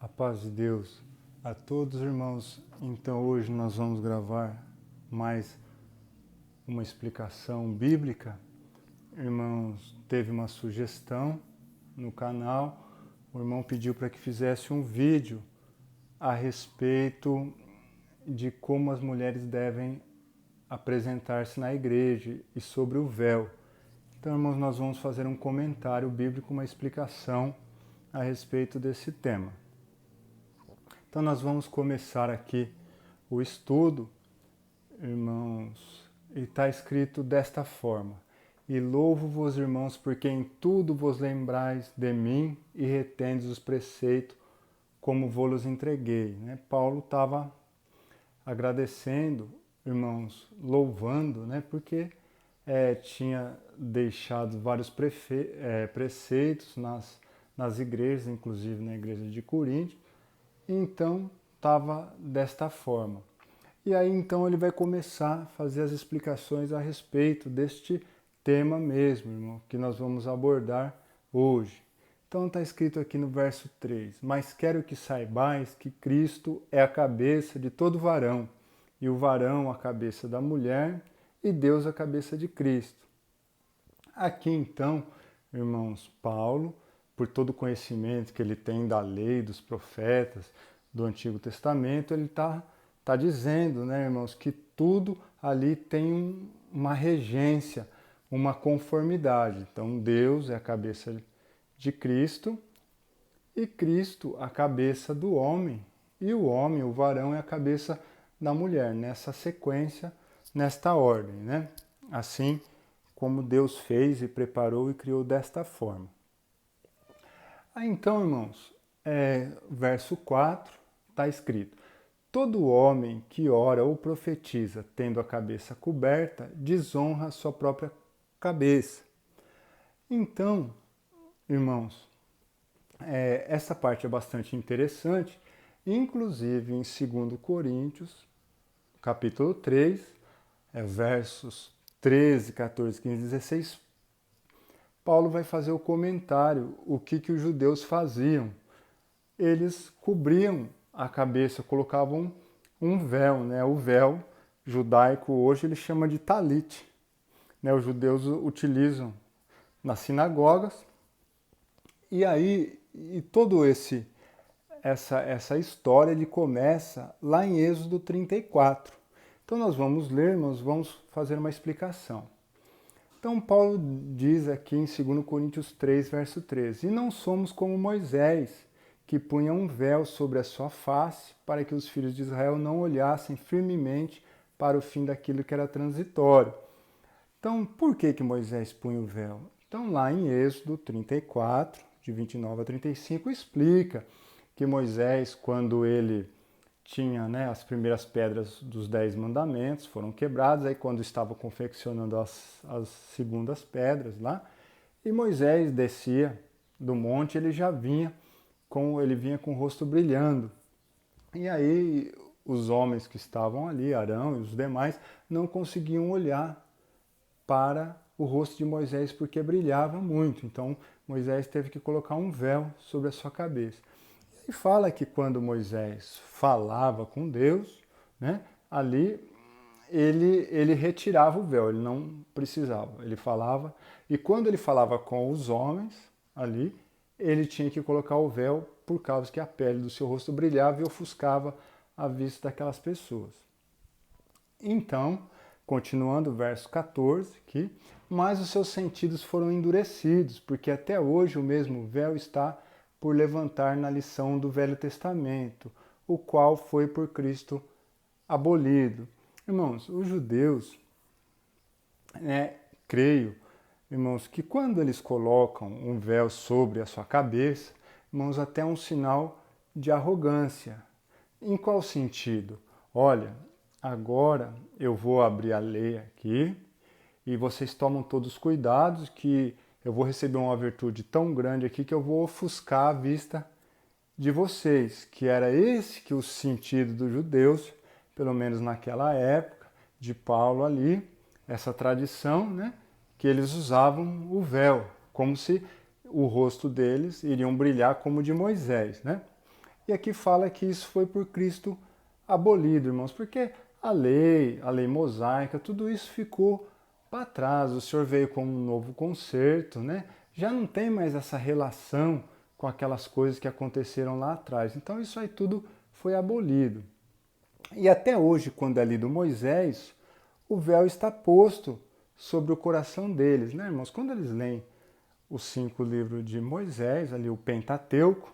A paz de Deus a todos, irmãos. Então hoje nós vamos gravar mais uma explicação bíblica. Irmãos, teve uma sugestão no canal. O irmão pediu para que fizesse um vídeo a respeito de como as mulheres devem apresentar-se na igreja e sobre o véu. Então, irmãos, nós vamos fazer um comentário bíblico, uma explicação a respeito desse tema. Então nós vamos começar aqui o estudo, irmãos, e está escrito desta forma: E louvo-vos, irmãos, porque em tudo vos lembrais de mim e retendes os preceitos como vos entreguei. Né? Paulo estava agradecendo, irmãos, louvando, né? Porque tinha deixado vários preceitos nas igrejas, inclusive na igreja de Corinto. Então, estava desta forma. E aí, então, ele vai começar a fazer as explicações a respeito deste tema mesmo, irmão, que nós vamos abordar hoje. Então, está escrito aqui no verso 3: Mas quero que saibais que Cristo é a cabeça de todo varão, e o varão a cabeça da mulher, e Deus a cabeça de Cristo. Aqui, então, irmãos, Paulo, por todo o conhecimento que ele tem da lei, dos profetas, do Antigo Testamento, ele está dizendo, né, irmãos, que tudo ali tem uma regência, uma conformidade. Então, Deus é a cabeça de Cristo e Cristo a cabeça do homem, e o homem, o varão, é a cabeça da mulher, nessa sequência, nesta ordem, né? Assim como Deus fez e preparou e criou desta forma. Aí então, irmãos, verso 4, está escrito: Todo homem que ora ou profetiza tendo a cabeça coberta, desonra a sua própria cabeça. Então, irmãos, essa parte é bastante interessante, inclusive em 2 Coríntios, capítulo 3, versos 13, 14, 15, 16, Paulo vai fazer o comentário, o que os judeus faziam. Eles cobriam a cabeça, colocavam um véu, né? O véu judaico hoje ele chama de talit, né? Os judeus utilizam nas sinagogas. E aí, todo essa história ele começa lá em Êxodo 34. Então nós vamos ler, nós vamos fazer uma explicação. Então Paulo diz aqui em 2 Coríntios 3, verso 13: E não somos como Moisés, que punha um véu sobre a sua face, para que os filhos de Israel não olhassem firmemente para o fim daquilo que era transitório. Então, por que Moisés punha o véu? Então, lá em Êxodo 34, de 29 a 35, explica que Moisés, quando ele tinha, né, as primeiras pedras dos 10 mandamentos, foram quebradas, aí quando estava confeccionando as segundas pedras lá, e Moisés descia do monte, ele vinha com o rosto brilhando. E aí os homens que estavam ali, Arão e os demais, não conseguiam olhar para o rosto de Moisés porque brilhava muito. Então Moisés teve que colocar um véu sobre a sua cabeça. E fala que quando Moisés falava com Deus, né, ali ele retirava o véu, ele não precisava, ele falava. E quando ele falava com os homens ali, ele tinha que colocar o véu por causa que a pele do seu rosto brilhava e ofuscava a vista daquelas pessoas. Então, continuando o verso 14 aqui: Mas os seus sentidos foram endurecidos, porque até hoje o mesmo véu está por levantar na lição do Velho Testamento, o qual foi por Cristo abolido. Irmãos, os judeus, creio, irmãos, que quando eles colocam um véu sobre a sua cabeça, irmãos, até é um sinal de arrogância. Em qual sentido? Olha, agora eu vou abrir a lei aqui e vocês tomam todos os cuidados que eu vou receber uma virtude tão grande aqui que eu vou ofuscar a vista de vocês, que era esse que o sentido dos judeus, pelo menos naquela época, de Paulo ali, essa tradição, né, que eles usavam o véu, como se o rosto deles iriam brilhar como o de Moisés, né? E aqui fala que isso foi por Cristo abolido, irmãos, porque a lei mosaica, tudo isso ficou para trás. O Senhor veio com um novo concerto, né? Já não tem mais essa relação com aquelas coisas que aconteceram lá atrás. Então isso aí tudo foi abolido. E até hoje, quando é lido Moisés, o véu está posto sobre o coração deles, né, irmãos? Quando eles leem os 5 livros de Moisés, ali o Pentateuco,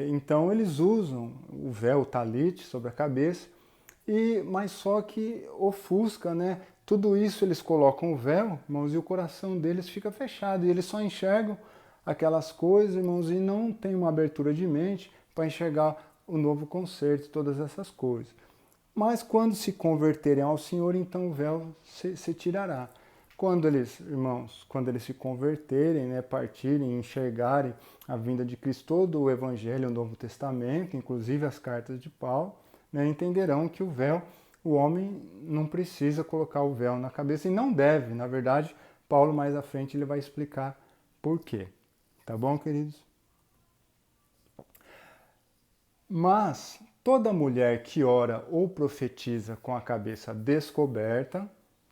então eles usam o véu, o talite, sobre a cabeça, mas só que ofusca, né? Tudo isso eles colocam o véu, irmãos, e o coração deles fica fechado, e eles só enxergam aquelas coisas, irmãos, e não tem uma abertura de mente para enxergar o novo concerto, todas essas coisas. Mas quando se converterem ao Senhor, então o véu se tirará. Quando eles, irmãos, quando eles se converterem, né, partirem, enxergarem a vinda de Cristo, todo o Evangelho, o Novo Testamento, inclusive as cartas de Paulo, né, entenderão que o véu, o homem não precisa colocar o véu na cabeça e não deve. Na verdade, Paulo mais à frente ele vai explicar por quê. Tá bom, queridos? Mas toda mulher que ora ou profetiza com a cabeça descoberta,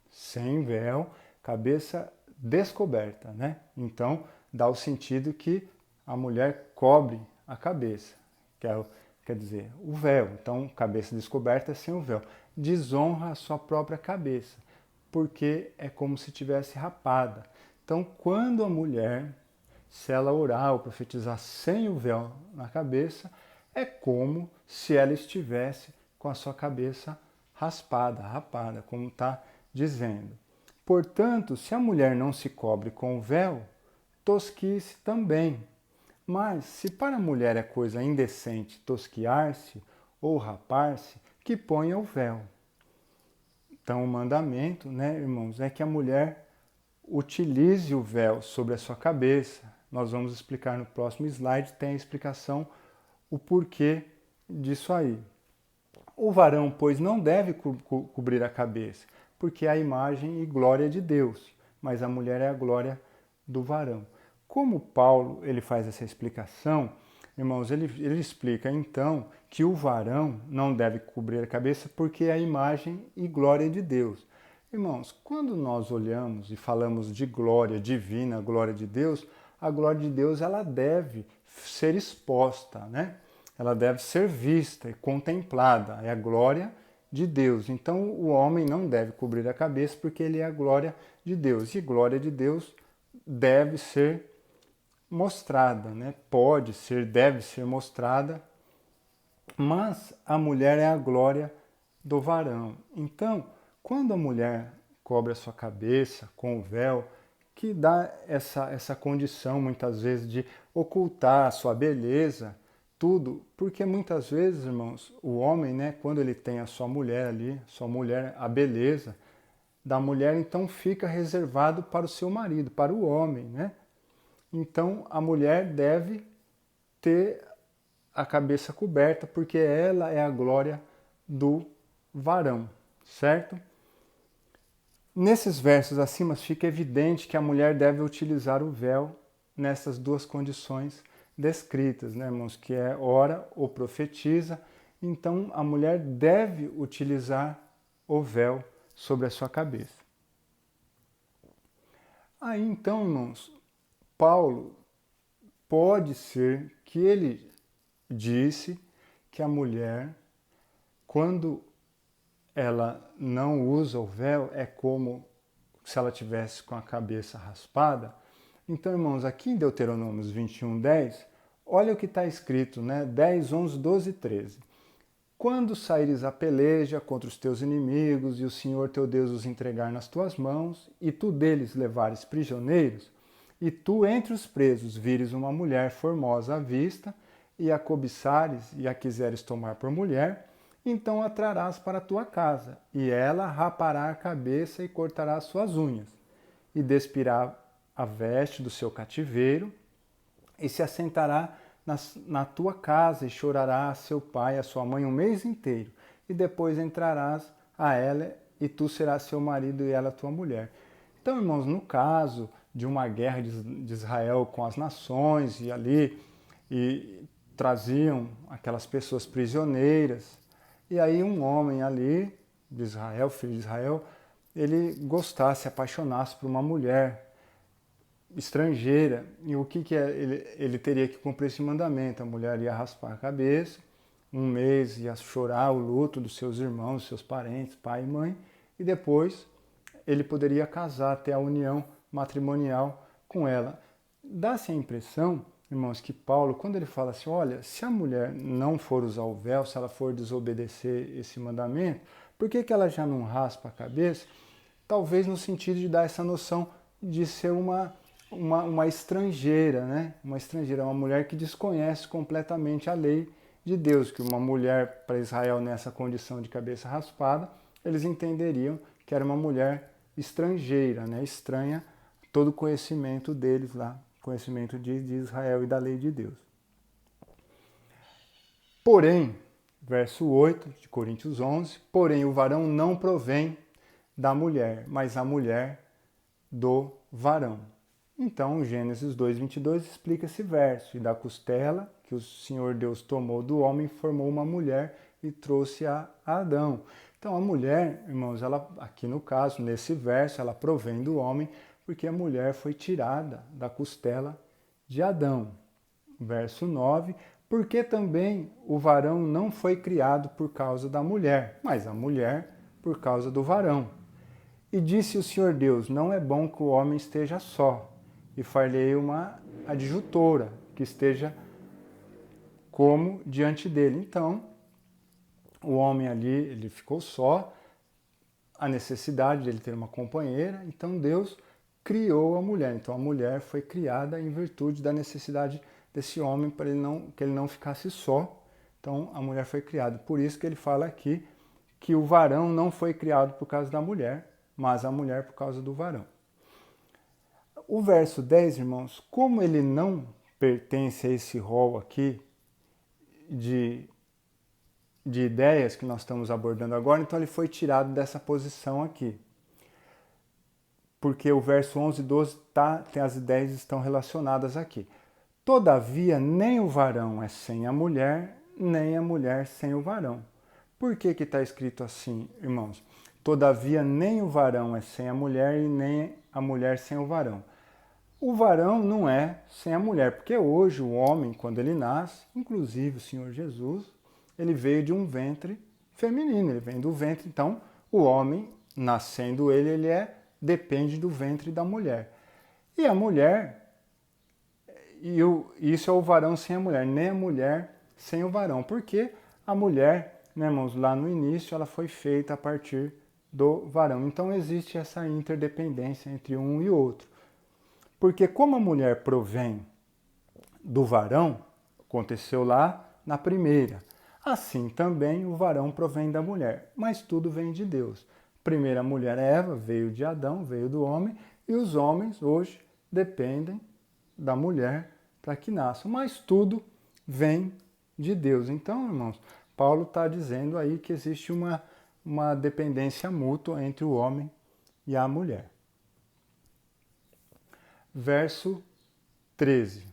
sem véu, cabeça descoberta, né? Então, dá o sentido que a mulher cobre a cabeça, quer dizer, o véu. Então, cabeça descoberta sem o véu. Desonra a sua própria cabeça, porque é como se tivesse rapada. Então, quando a mulher, se ela orar ou profetizar sem o véu na cabeça, é como se ela estivesse com a sua cabeça raspada, rapada, como está dizendo. Portanto, se a mulher não se cobre com o véu, tosquice também. Mas, se para a mulher é coisa indecente tosquiar-se ou rapar-se, que ponha o véu. Então, o mandamento, né, irmãos, é que a mulher utilize o véu sobre a sua cabeça. Nós vamos explicar no próximo slide, tem a explicação, o porquê disso aí. O varão, pois, não deve cobrir a cabeça, porque é a imagem e glória de Deus, mas a mulher é a glória do varão. Como Paulo ele faz essa explicação, irmãos, ele explica então que o varão não deve cobrir a cabeça porque é a imagem e glória de Deus. Irmãos, quando nós olhamos e falamos de glória divina, glória de Deus, a glória de Deus ela deve ser exposta, né? Ela deve ser vista e contemplada. É a glória de Deus. Então o homem não deve cobrir a cabeça porque ele é a glória de Deus. E glória de Deus deve ser mostrada, né? Pode ser, deve ser mostrada, mas a mulher é a glória do varão. Então, quando a mulher cobre a sua cabeça com o véu, que dá essa condição muitas vezes de ocultar a sua beleza, tudo, porque muitas vezes, irmãos, o homem, né, quando ele tem a sua mulher ali, sua mulher, a beleza da mulher, então fica reservado para o seu marido, para o homem, né? Então a mulher deve ter a cabeça coberta, porque ela é a glória do varão, certo? Nesses versos acima fica evidente que a mulher deve utilizar o véu nessas duas condições descritas, né, irmãos? Que é ora ou profetiza. Então a mulher deve utilizar o véu sobre a sua cabeça. Aí então, irmãos, Paulo pode ser que ele disse que a mulher, quando ela não usa o véu, é como se ela tivesse com a cabeça raspada. Então, irmãos, aqui em Deuteronômios 21:10, olha o que está escrito, né? 10, 11, 12 e 13. Quando saíres a peleja contra os teus inimigos e o Senhor teu Deus os entregar nas tuas mãos, e tu deles levares prisioneiros, e tu entre os presos vires uma mulher formosa à vista, e a cobiçares e a quiseres tomar por mulher, então a trarás para a tua casa, e ela rapará a cabeça e cortará as suas unhas, e despirá a veste do seu cativeiro, e se assentará na tua casa, e chorará a seu pai e a sua mãe um mês inteiro, e depois entrarás a ela, e tu serás seu marido e ela tua mulher. Então, irmãos, no caso de uma guerra de Israel com as nações, e ali, e traziam aquelas pessoas prisioneiras, e aí um homem ali, de Israel, filho de Israel, ele gostasse, se apaixonasse por uma mulher estrangeira, e o que é? Ele teria que cumprir esse mandamento. A mulher ia raspar a cabeça, um mês ia chorar o luto dos seus irmãos, seus parentes, pai e mãe, e depois ele poderia casar, ter a união matrimonial com ela. Dá-se a impressão, irmãos, que Paulo, quando ele fala assim, olha, se a mulher não for usar o véu, se ela for desobedecer esse mandamento, por que ela já não raspa a cabeça? Talvez no sentido de dar essa noção de ser uma estrangeira, né? Uma estrangeira, uma mulher que desconhece completamente a lei de Deus, que uma mulher para Israel nessa condição de cabeça raspada, eles entenderiam que era uma mulher estrangeira, né? Estranha todo o conhecimento deles lá, conhecimento de Israel e da lei de Deus. Porém, verso 8 de Coríntios 11, porém o varão não provém da mulher, mas a mulher do varão. Então, Gênesis 2:22 explica esse verso, e da costela que o Senhor Deus tomou do homem, formou uma mulher e trouxe a Adão. Então, a mulher, irmãos, ela, aqui no caso, nesse verso, ela provém do homem, porque a mulher foi tirada da costela de Adão. Verso 9, porque também o varão não foi criado por causa da mulher, mas a mulher por causa do varão. E disse o Senhor Deus, não é bom que o homem esteja só, e far-lhe-ei uma adjutora, que esteja como diante dele. Então, o homem ali, ele ficou só, a necessidade de ele ter uma companheira, então Deus criou a mulher. Então a mulher foi criada em virtude da necessidade desse homem para que ele não ficasse só. Então a mulher foi criada. Por isso que ele fala aqui que o varão não foi criado por causa da mulher, mas a mulher por causa do varão. O verso 10, irmãos, como ele não pertence a esse rol aqui de ideias que nós estamos abordando agora, então ele foi tirado dessa posição aqui. Porque o verso 11 e 12 as ideias estão relacionadas aqui. Todavia, nem o varão é sem a mulher, nem a mulher sem o varão. Por que está escrito assim, irmãos? Todavia, nem o varão é sem a mulher e nem a mulher sem o varão. O varão não é sem a mulher, porque hoje o homem, quando ele nasce, inclusive o Senhor Jesus, ele veio de um ventre feminino, ele vem do ventre, então o homem, nascendo ele depende do ventre da mulher. E a mulher, isso é o varão sem a mulher, nem a mulher sem o varão, porque a mulher, né, irmãos, lá no início ela foi feita a partir do varão. Então existe essa interdependência entre um e outro. Porque como a mulher provém do varão, aconteceu lá na primeira, assim também o varão provém da mulher, mas tudo vem de Deus. Primeiro a mulher Eva veio de Adão, veio do homem, e os homens hoje dependem da mulher para que nasçam, mas tudo vem de Deus. Então, irmãos, Paulo está dizendo aí que existe uma dependência mútua entre o homem e a mulher. Verso 13.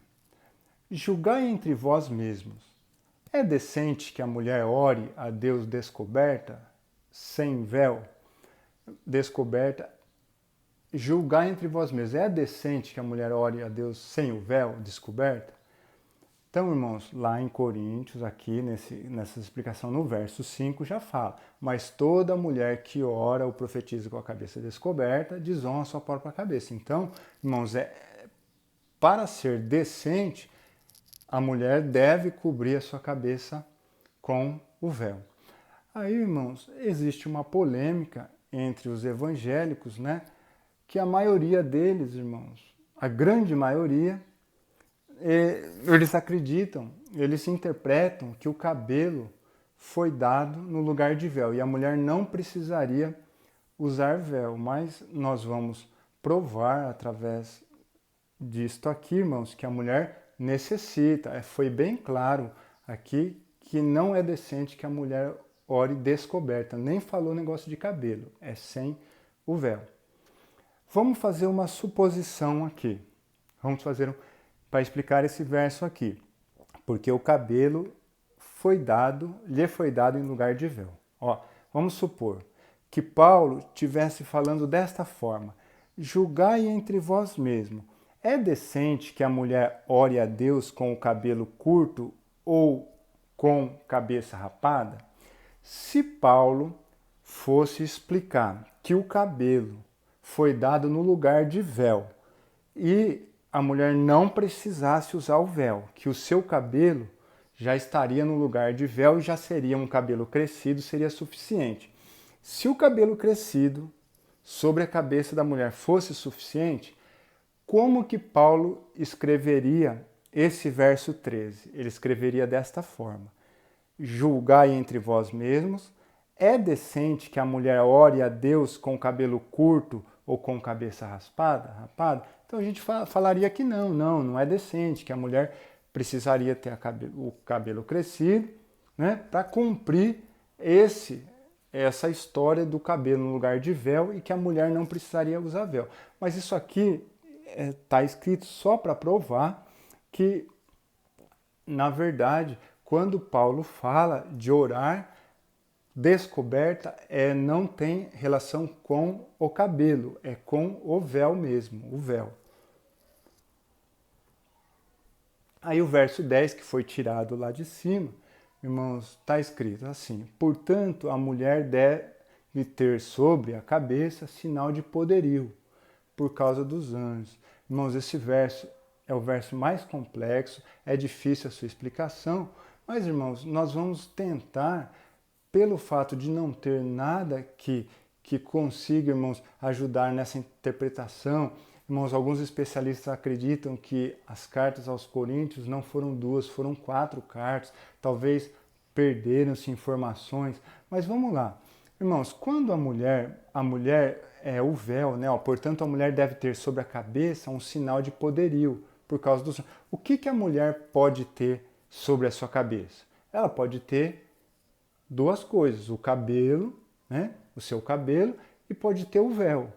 Julgai entre vós mesmos. É decente que a mulher ore a Deus descoberta, sem véu? Descoberta. Julgai entre vós mesmos. É decente que a mulher ore a Deus sem o véu, descoberta? Então, irmãos, lá em Coríntios, aqui nessa explicação no verso 5 já fala, mas toda mulher que ora ou profetiza com a cabeça descoberta, desonra a sua própria cabeça. Então, irmãos, para ser decente, a mulher deve cobrir a sua cabeça com o véu. Aí, irmãos, existe uma polêmica entre os evangélicos, né? Que a maioria deles, irmãos, a grande maioria, eles acreditam, eles interpretam que o cabelo foi dado no lugar de véu e a mulher não precisaria usar véu, mas nós vamos provar através disto aqui, irmãos, que a mulher necessita. Foi bem claro aqui que não é decente que a mulher ore descoberta, nem falou negócio de cabelo, é sem o véu. Vamos fazer uma suposição aqui. Vamos fazer para explicar esse verso aqui. porque o cabelo lhe foi dado em lugar de véu. Ó, vamos supor que Paulo estivesse falando desta forma: julgai entre vós mesmos. É decente que a mulher ore a Deus com o cabelo curto ou com cabeça rapada? Se Paulo fosse explicar que o cabelo foi dado no lugar de véu e a mulher não precisasse usar o véu, que o seu cabelo já estaria no lugar de véu e já seria um cabelo crescido, seria suficiente. Se o cabelo crescido sobre a cabeça da mulher fosse suficiente, como que Paulo escreveria esse verso 13? Ele escreveria desta forma: julgai entre vós mesmos, é decente que a mulher ore a Deus com cabelo curto ou com cabeça rapada? Então a gente falaria que não é decente, que a mulher precisaria ter o cabelo crescido, né, para cumprir essa história do cabelo no lugar de véu e que a mulher não precisaria usar véu. Mas isso aqui está escrito só para provar que, na verdade, quando Paulo fala de orar descoberta, não tem relação com o cabelo, é com o véu mesmo, o véu. Aí o verso 10, que foi tirado lá de cima, irmãos, está escrito assim: portanto, a mulher deve ter sobre a cabeça sinal de poderio, por causa dos anjos. Irmãos, esse verso é o verso mais complexo, é difícil a sua explicação, mas, irmãos, nós vamos tentar, pelo fato de não ter nada que consiga, irmãos, ajudar nessa interpretação. Irmãos, alguns especialistas acreditam que as cartas aos Coríntios não foram 2, foram 4 cartas. Talvez perderam-se informações. Mas vamos lá. Irmãos, quando a mulher é o véu, né? Portanto, a mulher deve ter sobre a cabeça um sinal de poderio, por causa do... O que a mulher pode ter sobre a sua cabeça? Ela pode ter duas coisas: o cabelo, né? O seu cabelo, e pode ter o véu.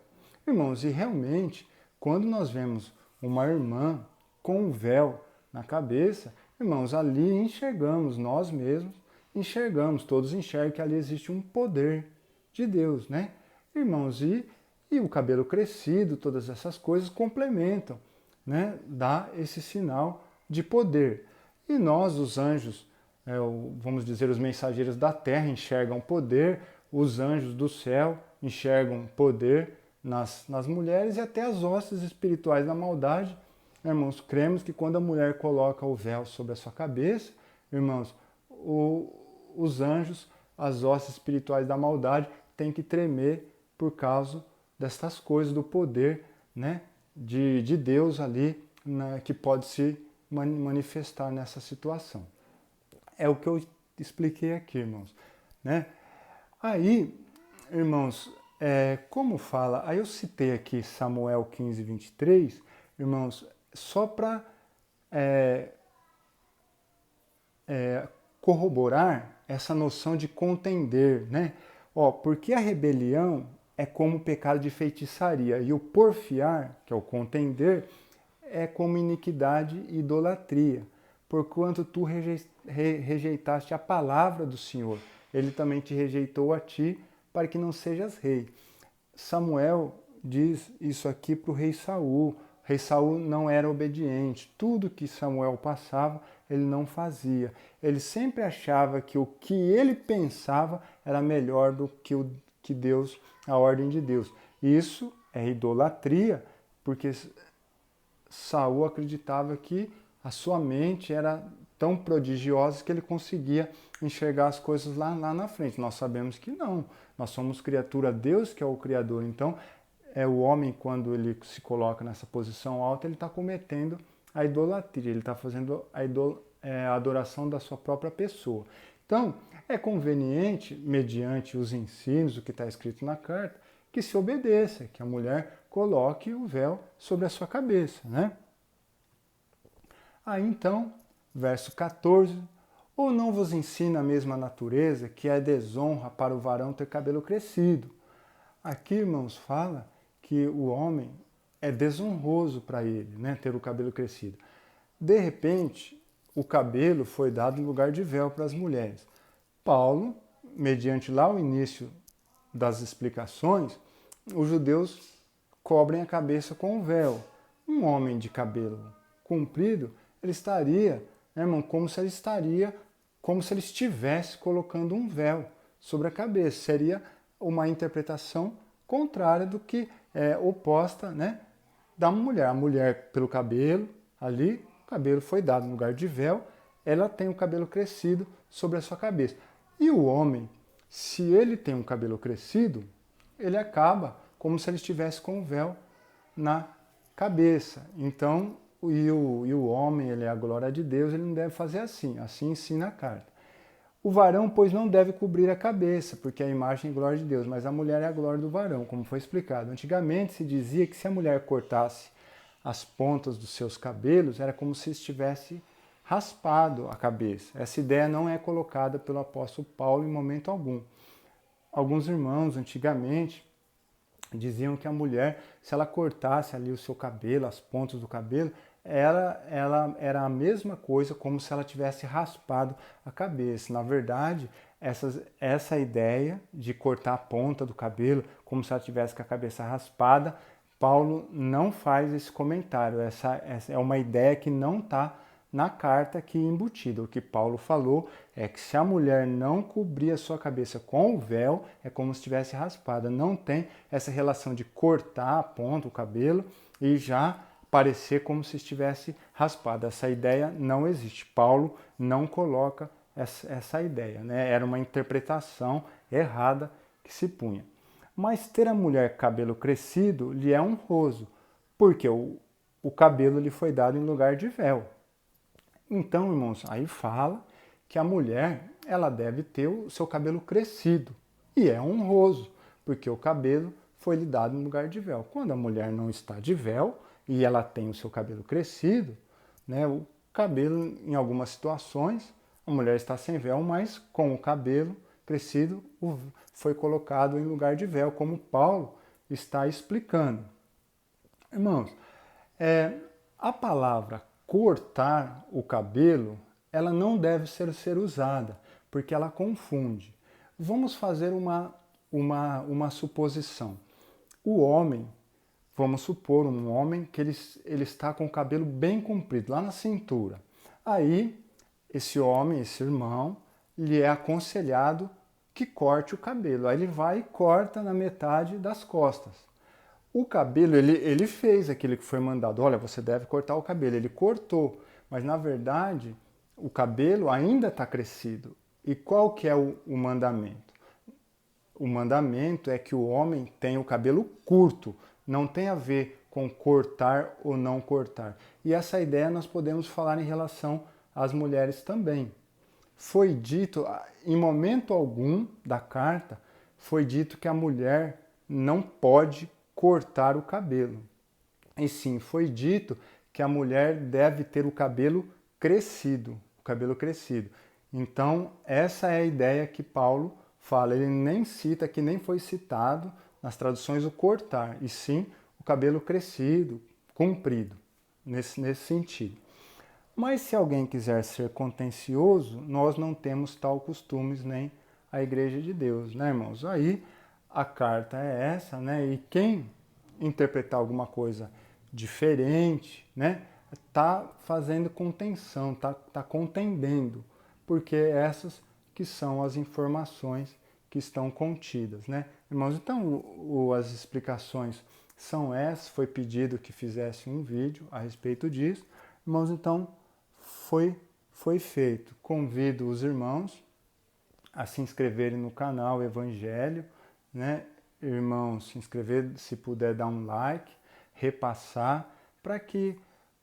Irmãos, e realmente, quando nós vemos uma irmã com um véu na cabeça, irmãos, ali enxergamos, nós mesmos enxergamos, todos enxergam que ali existe um poder de Deus, né? Irmãos, e o cabelo crescido, todas essas coisas complementam, né? Dá esse sinal de poder. E nós, os anjos, vamos dizer, os mensageiros da terra enxergam poder, os anjos do céu enxergam poder nas mulheres, e até as hostes espirituais da maldade. Irmãos, cremos que quando a mulher coloca o véu sobre a sua cabeça, irmãos, os anjos, as hostes espirituais da maldade, têm que tremer por causa dessas coisas, do poder, né, de Deus ali, né, que pode se manifestar nessa situação. É o que eu expliquei aqui, irmãos, né? Aí, irmãos, como fala, aí eu citei aqui Samuel 15, 23, irmãos, só para corroborar essa noção de contender, né? Porque a rebelião é como o pecado de feitiçaria, e o porfiar, que é o contender, é como iniquidade e idolatria, porquanto tu rejeitaste a palavra do Senhor, ele também te rejeitou a ti, para que não sejas rei. Samuel diz isso aqui para o rei Saul. O rei Saul não era obediente. Tudo que Samuel passava, ele não fazia. Ele sempre achava que o que ele pensava era melhor do que Deus, a ordem de Deus. Isso é idolatria, porque Saul acreditava que a sua mente era tão prodigiosa que ele conseguia enxergar as coisas lá na frente. Nós sabemos que não. Nós somos criatura, Deus que é o Criador. Então, o homem, quando ele se coloca nessa posição alta, ele está cometendo a idolatria, ele está fazendo a adoração da sua própria pessoa. Então, é conveniente, mediante os ensinos, o que está escrito na carta, que se obedeça, que a mulher coloque o véu sobre a sua cabeça, né? Aí então, verso 14, ou não vos ensina a mesma natureza que é desonra para o varão ter cabelo crescido? Aqui, irmãos, fala que o homem é desonroso para ele, né, ter o cabelo crescido. De repente, o cabelo foi dado em lugar de véu para as mulheres. Paulo, mediante lá o início das explicações, os judeus cobrem a cabeça com o véu. Um homem de cabelo comprido, ele estaria, né, irmão, como se ele estivesse colocando um véu sobre a cabeça. Seria uma interpretação contrária do que é oposta, né, da mulher. A mulher, pelo cabelo, ali, o cabelo foi dado no lugar de véu, ela tem o cabelo crescido sobre a sua cabeça. E o homem, se ele tem um cabelo crescido, ele acaba como se ele estivesse com um véu na cabeça. Então, o homem, ele é a glória de Deus, ele não deve fazer assim. Assim ensina a carta. O varão, pois, não deve cobrir a cabeça, porque é a imagem e glória de Deus, mas a mulher é a glória do varão, como foi explicado. Antigamente se dizia que se a mulher cortasse as pontas dos seus cabelos, era como se estivesse raspado a cabeça. Essa ideia não é colocada pelo apóstolo Paulo em momento algum. Alguns irmãos, antigamente, diziam que a mulher, se ela cortasse ali o seu cabelo, as pontas do cabelo, ela era a mesma coisa como se ela tivesse raspado a cabeça. Na verdade, essa ideia de cortar a ponta do cabelo como se ela tivesse com a cabeça raspada, Paulo não faz esse comentário. Essa é uma ideia que não está na carta aqui embutida. O que Paulo falou é que se a mulher não cobrir a sua cabeça com o véu, é como se estivesse raspada. Não tem essa relação de cortar a ponta, o cabelo, e já parecer como se estivesse raspada. Essa ideia não existe. Paulo não coloca essa ideia, né? Era uma interpretação errada que se punha. Mas ter a mulher cabelo crescido lhe é honroso, porque o cabelo lhe foi dado em lugar de véu. Então, irmãos, aí fala que a mulher, ela deve ter o seu cabelo crescido. E é honroso, porque o cabelo foi lhe dado em lugar de véu. Quando a mulher não está de véu e ela tem o seu cabelo crescido, né, o cabelo, em algumas situações, a mulher está sem véu, mas com o cabelo crescido foi colocado em lugar de véu, como Paulo está explicando. Irmãos, a palavra cortar o cabelo, ela não deve ser usada, porque ela confunde. Vamos fazer uma suposição. O homem, vamos supor um homem que ele está com o cabelo bem comprido, lá na cintura. Aí, esse homem, esse irmão, lhe é aconselhado que corte o cabelo. Aí ele vai e corta na metade das costas. O cabelo, ele fez aquilo que foi mandado. Olha, você deve cortar o cabelo. Ele cortou, mas na verdade o cabelo ainda está crescido. E qual que é o mandamento? O mandamento é que o homem tenha o cabelo curto. Não tem a ver com cortar ou não cortar. E essa ideia nós podemos falar em relação às mulheres também. Foi dito, em momento algum da carta, foi dito que a mulher não pode cortar o cabelo. E sim, foi dito que a mulher deve ter o cabelo crescido, Então, essa é a ideia que Paulo fala. Ele nem cita, que nem foi citado nas traduções o cortar, e sim o cabelo crescido, comprido, nesse sentido. Mas se alguém quiser ser contencioso, nós não temos tal costumes nem a Igreja de Deus, né, irmãos? Aí a carta é essa, né? E quem interpretar alguma coisa diferente, né, tá fazendo contenção, tá contendendo, porque essas que são as informações que estão contidas, né? Irmãos, então as explicações são essas, foi pedido que fizesse um vídeo a respeito disso. Irmãos, então foi feito. Convido os irmãos a se inscreverem no canal Evangelho, né? Irmãos, se inscrever, se puder dar um like, repassar, para que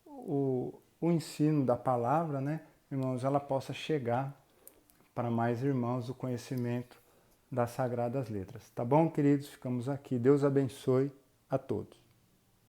o ensino da palavra, né, irmãos, ela possa chegar para mais irmãos o conhecimento das Sagradas Letras. Tá bom, queridos? Ficamos aqui. Deus abençoe a todos.